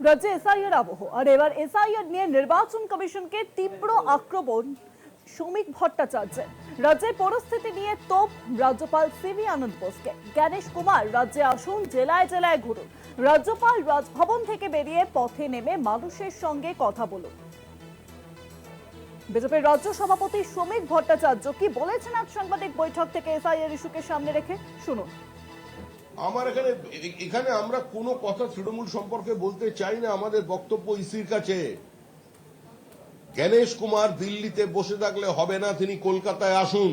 রাজ্যে এসআইআর আবহ আর এবার এসআইআর নিয়ে নির্বাচন কমিশনকে তীব্র আক্রমণ শ্রমিক ভট্টাচার্যের। রাজ্যের পরিস্থিতি নিয়ে তোপ রাজ্যপাল সিভি আনন্দ বোসকে। জ্ঞানেশ কুমার রাজ্যে আসুন, জেলায় জেলায় ঘুরুন। রাজ্যপাল রাজভবন থেকে বেরিয়ে পথে নেমে মানুষের সঙ্গে কথা বলুন। বিজেপির রাজ্য সভাপতি শ্রমিক ভট্টাচার্য কি বলেছেন আজ সাংবাদিক বৈঠক থেকে এসআইআর ইস্যুকে সামনে রেখে, শুনুন। আমার এখানে আমরা কোনো কথা তৃণমূল সম্পর্কে বলতে চাই না। আমাদের বক্তব্য ইসির কাছে। জ্ঞানেশ কুমার দিল্লিতে বসে থাকলে হবে না, তিনি কলকাতায় আসুন,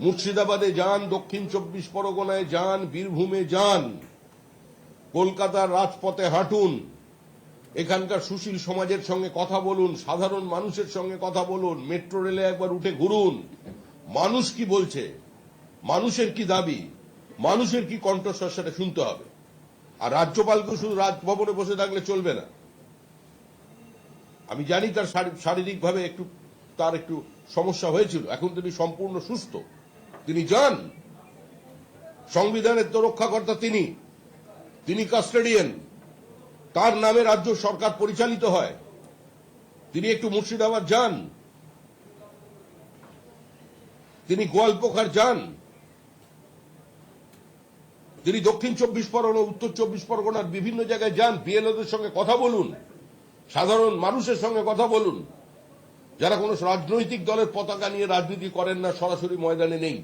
মুর্শিদাবাদে যান, দক্ষিণ 24 পরগনায় যান, বীরভূমে যান, কলকাতার রাজপথে হাঁটুন, এখানকার সুশীল সমাজের সঙ্গে কথা বলুন, সাধারণ মানুষের সঙ্গে কথা বলুন, মেট্রো রেলে একবার উঠে ঘুরুন। মানুষ কি বলছে, মানুষের কি দাবি, মানুষের কি কণ্ঠস্বর, সেটা শুনতে হবে। আর রাজ্যপালকে শুধু রাজভবনে বসে থাকলে চলবে না। আমি জানি তার শারীরিকভাবে তার একটু সমস্যা হয়েছিল, এখন তিনি সম্পূর্ণ সুস্থ। তিনি যান, সংবিধানের তো রক্ষাকর্তা তিনি কাস্টোডিয়ান, তার নামে রাজ্য সরকার পরিচালিত হয়। তিনি একটু মুর্শিদাবাদ যান, তিনি গোয়ালপোখার যান, তিনি দক্ষিণ 24 পরগনা, উত্তর 24 পরগনার বিভিন্ন জায়গায় যান, বিএলওদের সঙ্গে কথা বলুন, সাধারণ মানুষের সঙ্গে কথা বলুন, যারা কোনো রাজনৈতিক দলের পতাকা নিয়ে রাজনীতি করেন না, সরাসরি ময়দানে নেই,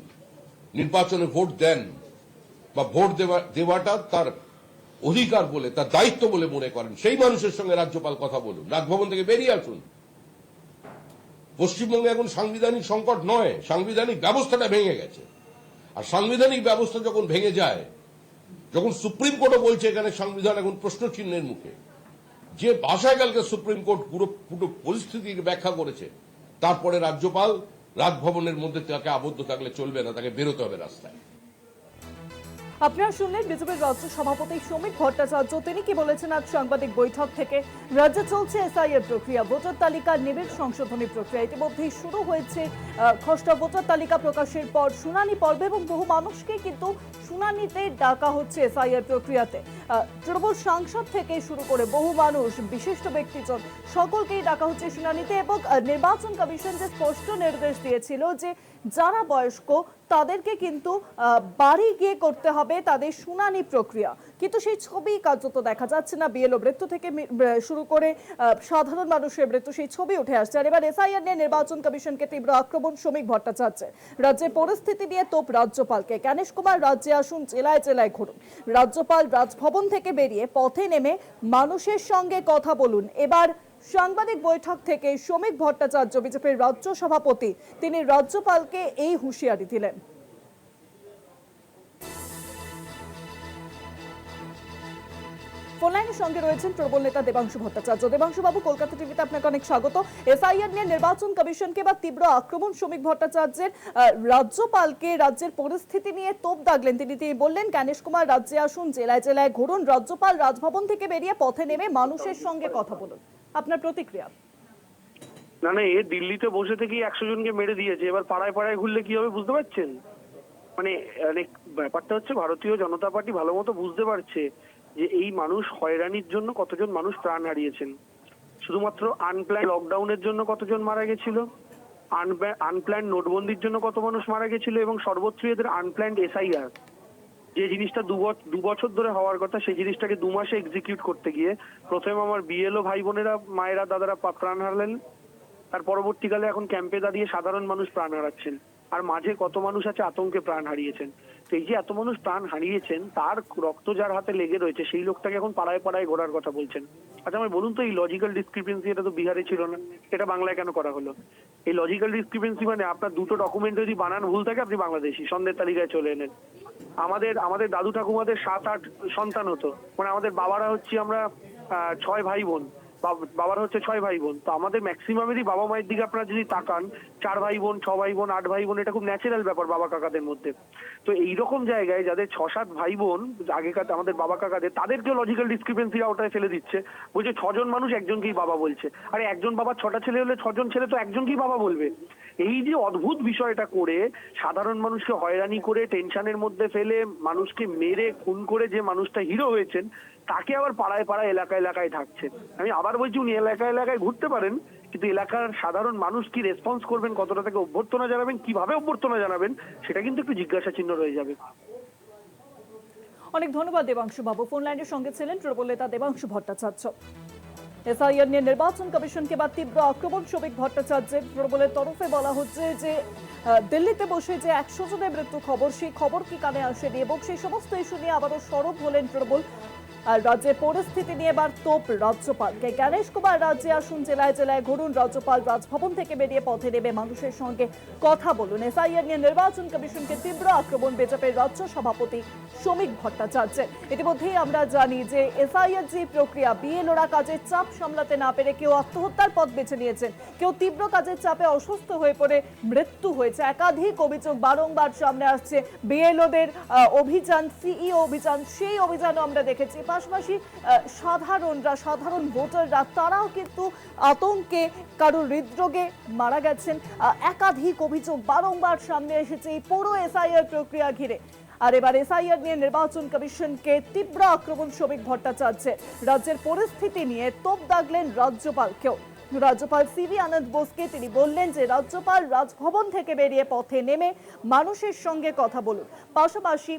নির্বাচনে ভোট দেন বা ভোট দেওয়াটা তার অধিকার বলে, তার দায়িত্ব বলে মনে করেন, সেই মানুষের সঙ্গে রাজ্যপাল কথা বলুন। রাজভবন থেকে বেরিয়ে আসুন। পশ্চিমবঙ্গে এখন সাংবিধানিক সংকট নয়, সাংবিধানিক ব্যবস্থাটা ভেঙে গেছে। আর সাংবিধানিক ব্যবস্থা যখন ভেঙে যায়, যখন সুপ্রিম কোর্টও বলছে এখানে সংবিধান এখন প্রশ্ন চিহ্নের মুখে, যে ভাষায় কালকে সুপ্রিম কোর্ট পুরো পরিস্থিতিকে ব্যাখ্যা করেছে, তারপরে রাজ্যপাল রাজভবনের মধ্যে তাকে আবদ্ধ থাকলে চলবে না, তাকে বেরোতে হবে রাস্তায়। আপনারা শুনলেন বিজেপির রাজ্য সভাপতি শ্রমিক ভট্টাচার্য। তিনি কি বলেছেন আজ সাংবাদিক বৈঠক থেকে। রাজ্যে চলছে এসআইআর প্রক্রিয়া, ভোটার তালিকার নিবিড় সংশোধনী প্রক্রিয়া ইতিমধ্যেই শুরু হয়েছে। খসড়া ভোটার তালিকা প্রকাশের পর শুনানি পর্ব এবং বহু মানুষকে কিন্তু শুনানিতে ডাকা হচ্ছে এসআইআর প্রক্রিয়াতে। তৃণমূল সাংসদ থেকে শুরু করে বহু মানুষ, বিশিষ্ট ব্যক্তিজন, সকলকেই ডাকা হচ্ছে শুনানিতে। এবং নির্বাচন কমিশন যে স্পষ্ট নির্দেশ দিয়েছিল যে যারা বয়স্ক তাদেরকে কিন্তু বাড়ি গিয়ে করতে হবে তাদের শুনানি প্রক্রিয়া, কিন্তু সেই ছবি কার্যত দেখা যাচ্ছে না। বিএলও মৃত্যু থেকে শুরু করে সাধারণ মানুষের মৃত্যু, সেই ছবি উঠে আসছে। আর এবার এসআইআর নিয়ে নির্বাচন কমিশনকে তীব্র আক্রমণ শ্রমিক ভট্টাচার্যের। রাজ্যের পরিস্থিতি নিয়ে তোপ রাজ্যপালকে। জ্ঞানেশ কুমার রাজ্যে আসুন, জেলায় জেলায় ঘুরুন। রাজ্যপাল রাজভবন থেকে বেরিয়ে পথে নেমে মানুষের সঙ্গে কথা বলুন। এবার সাংবাদিক বৈঠক থেকে শ্রমিক ভট্টাচার্য, বিজেপির রাজ্য সভাপতি, তিনি রাজ্যপালকে এই হুঁশিয়ারি দিলেন। ফোনলাইনের সঙ্গে রয়েছেন তৃণমূল নেতা দেবাংশু ভট্টাচার্য। দেবাংশু বাবু, কলকাতা টিভিতে আপনাকে অনেক স্বাগত। এসআইআর নিয়ে নির্বাচন কমিশনকে বা তীব্র আক্রমণ শ্রমিক ভট্টাচার্যের। রাজ্যপালকে রাজ্যের পরিস্থিতি নিয়ে তোপ দাগলেন তিনি। বললেন জ্ঞানেশ কুমার রাজ্যে আসুন, জেলায় জেলায় ঘুরুন। রাজ্যপাল রাজভবন থেকে বেরিয়ে পথে নেমে মানুষের সঙ্গে কথা বলুন। আপনার প্রতিক্রিয়া? না, এ দিল্লিতে বসে থেকেই 100 জনকে মেরে দিয়েছে, এবার পাড়ায় পাড়ায় ঘুরলে কি হবে বুঝতে পারছেন? মানে ব্যাপারটা হচ্ছে ভারতীয় জনতা পার্টি ভালো মতো বুঝতে পারছে যে এই মানুষ হয়রানির জন্য কতজন মানুষ প্রাণ হারিয়েছেন। শুধুমাত্র আনপ্ল্যান লকডাউনের জন্য কতজন মারা গেছিল, আনপ্ল্যান নোটবন্দির জন্য কত মানুষ মারা গেছিল, এবং সর্বোচ্চ এদের আনপ্ল্যান্ড এসআইআর, যে জিনিসটা দু বছর ধরে হওয়ার কথা, সেই জিনিসটাকে 2 মাসে এক্সিকিউট করতে গিয়ে প্রথমে আমার বিএলও ভাই বোনেরা, মায়েরা, দাদারা প্রাণ হারালেন। তার পরবর্তীকালে এখন ক্যাম্পে দাঁড়িয়ে সাধারণ মানুষ প্রাণ হারাচ্ছেন। আর মাঝে কত মানুষ আছে আতঙ্কে প্রাণ হারিয়েছেন। তো এই যে এত মানুষ প্রাণ হারিয়েছেন, তার রক্ত যার হাতে লেগে রয়েছে, সেই লোকটাকে এখন পাড়ায় পাড়ায় ঘোরার কথা বলছেন। আচ্ছা আমায় বলুন তো, এই লজিক্যাল ডিসক্রিপেন্সি, এটা তো বিহারে ছিল না, এটা বাংলায় কেন করা হলো? এই লজিক্যাল ডিসক্রিপেন্সি মানে আপনার দুটো ডকুমেন্ট যদি বানান ভুল থাকে, আপনি বাংলাদেশি, সন্ধ্যের তালিকায় চলে এলেন। আমাদের দাদু ঠাকুমাদের 7-8 সন্তান হতো, মানে আমাদের বাবারা হচ্ছে, আমরা 6 ভাই বোন, বাবার হচ্ছে 6 ভাই বোন। তো আমাদের ম্যাক্সিমামেরই বাবা মায়ের দিকে আপনারা যদি তাকান, 4 ভাই বোন, 6 ভাই বোন, 8 ভাই বোন, এটা খুব ন্যাচারাল ব্যাপার বাবা কাকাদের মধ্যে। তো এইরকম জায়গায় যাদের 6-7 ভাই বোন আগেকার আমাদের বাবা কাকাদের, তাদেরকেও লজিক্যাল ডিসক্রিপেন্সির আওতায় ফেলে দিচ্ছে। বলছে 6 জন মানুষ একজনকেই বাবা বলছে। আরে একজন বাবার 6টা ছেলে হলে 6 জন ছেলে তো একজনকেই বাবা বলবে। এই যে অদ্ভুত বিষয়টা করে সাধারণ মানুষকে হয়রানি করে টেনশনের মধ্যে ফেলে মানুষকে মেরে খুন করে যে মানুষটা হিরো হয়েছেন, তাকে আবার পাড়ায় পাড়ায় এলাকায় এলাকায় থাকছেন। আমি আবার বলছি, উনি এলাকায় এলাকায় ঘুরতে পারেন, কিন্তু এলাকার সাধারণ মানুষ কি রেসপন্স করবেন, কতটা থেকে অভ্যর্থনা জানাবেন, কিভাবে অভ্যর্থনা জানাবেন, সেটা কিন্তু একটু জিজ্ঞাসা চিহ্ন রয়ে যাবে। অনেক ধন্যবাদ দেবাংশু বাবু। ফোন লাইনের সঙ্গে ছিলেন তৃণমূল নেতা দেবাংশু ভট্টাচার্য। এসআইআর নিয়ে নির্বাচন কমিশনকে বা তীব্র আক্রমণ শ্রমিক ভট্টাচার্যের। তৃণমূলের তরফে বলা হচ্ছে যে দিল্লিতে বসে যে 100 জনের মৃত্যু খবর, সেই খবর কি কানে আসেনি এবং সেই সমস্ত ইস্যু নিয়ে আবারও সরব হলেন তৃণমূল। আর রাজ্যের পরিস্থিতি নিয়ে এবার তোপ রাজ্যপালকে। জ্ঞানেশ কুমার রাজ্যে আসুন, জেলায় জেলায় ঘুরুন, রাজ্যপাল রাজভবন থেকে বেরিয়ে পথে নেমে মানুষের সঙ্গে কথা বলুন। এসআইআর নিয়ে নির্বাচন কমিশনকে তীব্র আক্রমণ বিজেপির রাজ্য সভাপতি শ্রমিক ভট্টাচার্যের। ইতিমধ্যেই আমরা জানি যে এসআইআর যে প্রক্রিয়া, বিএলওরা কাজের চাপ সামলাতে না পেরে কেউ আত্মহত্যার পথ বেছে নিয়েছেন, কেউ তীব্র কাজের চাপে অসুস্থ হয়ে পড়ে মৃত্যু হয়েছে। একাধিক অভিযোগ বারংবার সামনে আসছে। বিএলওদের অভিযান, সিইও অভিযান, সেই অভিযানও আমরা দেখেছি। পাশাপাশি সাধারণ ভোটাররা তারাও কিন্তু আতঙ্কে, কারো হৃদরোগে মারা গেছেন। একাধিক অভিযোগ বারংবার সামনে এসেছে এই পুরো এসআইআর প্রক্রিয়া ঘিরে। আর এবার এসআইআর নিয়ে নির্বাচন কমিশনকে তীব্র আক্রমণ শ্রমিক ভট্টাচার্যের। রাজ্যের পরিস্থিতি নিয়ে তোপ দাগলেন রাজ্যপালকেও। রাজ্যপাল সিভি আনন্দ বোসকে তিনি বললেন যে রাজ্যপাল রাজভবন থেকে বেরিয়ে পথে নেমে মানুষের সঙ্গে কথা বলুন। পাশাপাশি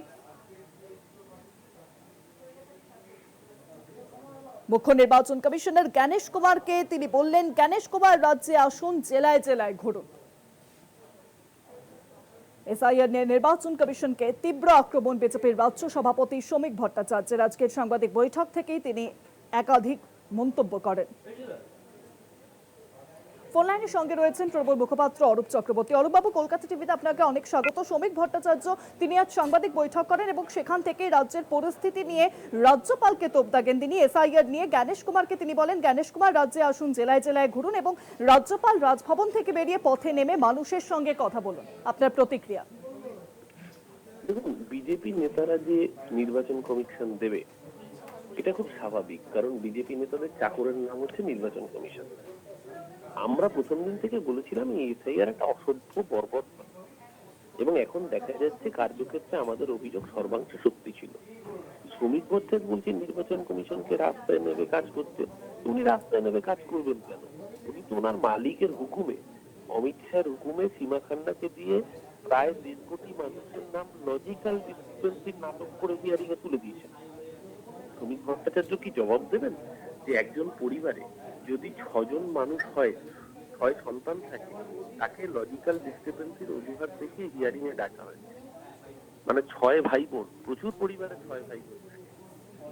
মুখ্য নির্বাচন কমিশনার জ্ঞানেশ কুমারকে তিনি বললেন, জ্ঞানেশ কুমার রাজ্যে আসুন, জেলায় জেলায় ঘুরুন। এসআইআর নিয়ে নির্বাচন কমিশনকে তীব্র আক্রমণ বিজেপির রাজ্য সভাপতি শ্রমিক ভট্টাচার্যের। আজকের সাংবাদিক বৈঠক থেকেই তিনি একাধিক মন্তব্য করেন। ফোন লাইনের সঙ্গে রয়েছেন তৃণমূল মুখপাত্র অরূপ চক্রবর্তী। অরূপবাবু, কলকাতা টিভিতে আপনাকে অনেক স্বাগত। শ্রমিক ভট্টাচার্য তিনি আজ সাংবাদিক বৈঠক করেন এবং সেখান থেকে রাজ্যের পরিস্থিতি নিয়ে রাজ্যপালকে তোপ দাগেন তিনি। এসআইআর নিয়ে জ্ঞানেশ কুমারকে তিনি বলেন, জ্ঞানেশ কুমার রাজ্যে আসুন, জেলায় জেলায় ঘুরুন এবং রাজ্যপাল রাজভবন থেকে বেরিয়ে পথে নেমে মানুষের সঙ্গে কথা বলুন। আপনার প্রতিক্রিয়া? দেখুন, বিজেপি নেতারা যে নির্বাচন কমিশন দেবে এটা খুব স্বাভাবিক, কারণ বিজেপি নেতাদের চাকরের নাম হচ্ছে নির্বাচন কমিশন। আমরা প্রথম দিন থেকে বলেছিলাম এই এসআইআর একটা অসভ্য বর্বর, এবং এখন দেখা যাচ্ছে কার্যক্ষেত্রে আমাদের অভিযোগ সর্বাংশে সত্যি ছিল। শ্রমিক ভট্টাচার্য বলছেন নির্বাচন কমিশনকে রাস্তায় নেমে কাজ করতে। উনি রাস্তায় নেমে কাজ করবেন কেন? উনি তো ওনার মালিকের হুকুমে, অমিত শাহের হুকুমে সীমা খান্নাকে দিয়ে প্রায় 1.5 কোটি মানুষের নাম লজিক্যাল ডিসক্রিপেন্সির নাটক করে হিয়ারিং এ তুলে দিয়েছেন। শ্রমিক ভট্টাচার্য কি জবাব দেবেন যে একজন পরিবারে যদি 6 জন মানুষ হয়, 6 সন্তান থাকে, তাকে লজিক্যাল ডিসক্রিপেন্সির অজুহাত দেখে হিয়ারিং এ ডাকা হয়েছে? মানে 6 ভাই বোন, প্রচুর পরিবারে 6 ভাই বোন থাকে,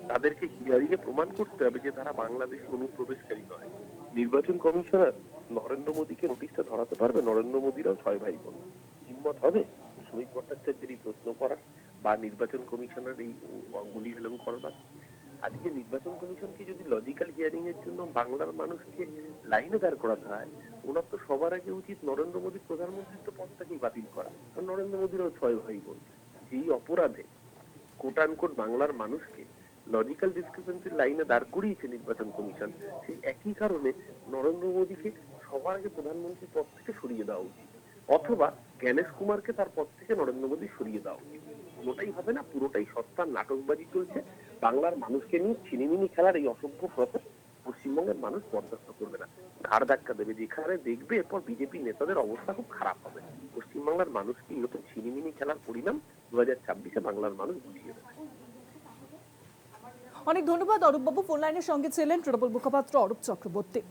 তাদেরকে হিয়ারিং এ প্রমাণ করতে হবে যে তারা বাংলাদেশে অনুপ্রবেশকারী নয়। নির্বাচন কমিশনার নরেন্দ্র মোদীকে নোটিশটা ধরাতে পারবে? নরেন্দ্র মোদীরাও 6 ভাই বোন। হিম্মত হবে শ্রমিক ভট্টাচার্যের এই প্রশ্ন করার বা নির্বাচন কমিশনের এই অঙ্গুলি হেলন করবার? আজকে নির্বাচন কমিশনকে যদি লজিক্যাল হিয়ারিং এর জন্য বাংলার মানুষকে লাইনে দাঁড় করাতে হয়, ওনার তো সবার আগে উচিত নরেন্দ্র মোদীর প্রধানমন্ত্রীত্ব পদটাকেই বাতিল করা। কারণ নরেন্দ্র মোদীরও 6 ভাই বোন। যেই অপরাধে কোট আনকোট বাংলার মানুষকে লজিক্যাল ডিসক্রিপেন্সির লাইনে দাঁড় করিয়েছে নির্বাচন কমিশন, সেই একই কারণে নরেন্দ্র মোদীকে সবার আগে প্রধানমন্ত্রীর পদ থেকে সরিয়ে দেওয়া উচিত, অথবা জ্ঞানেশ কুমারকে তার পদ থেকে নরেন্দ্র মোদী সরিয়ে দেওয়া উচিত। কোনোটাই হবে না, পুরোটাই সস্তার নাটকবাজি চলছে। বাংলার মানুষকে নিয়ে ছিনিমিনি খেলার এই অসভ্য প্রসেস পশ্চিমবঙ্গের মানুষ বরদাস্ত করবে না, ঘাড় ধাক্কা দেবে। যেখানে দেখবে এরপর বিজেপি নেতাদের অবস্থা খুব খারাপ হবে। পশ্চিমবাংলার মানুষকে এরকম ছিনিমিনি খেলার পরিণাম 2026-এ বাংলার মানুষ বুঝিয়ে দেবে। অনেক ধন্যবাদ অরূপবাবু। ফোন লাইনের সঙ্গে ছিলেন তৃণমূল মুখপাত্র অরূপ চক্রবর্তী।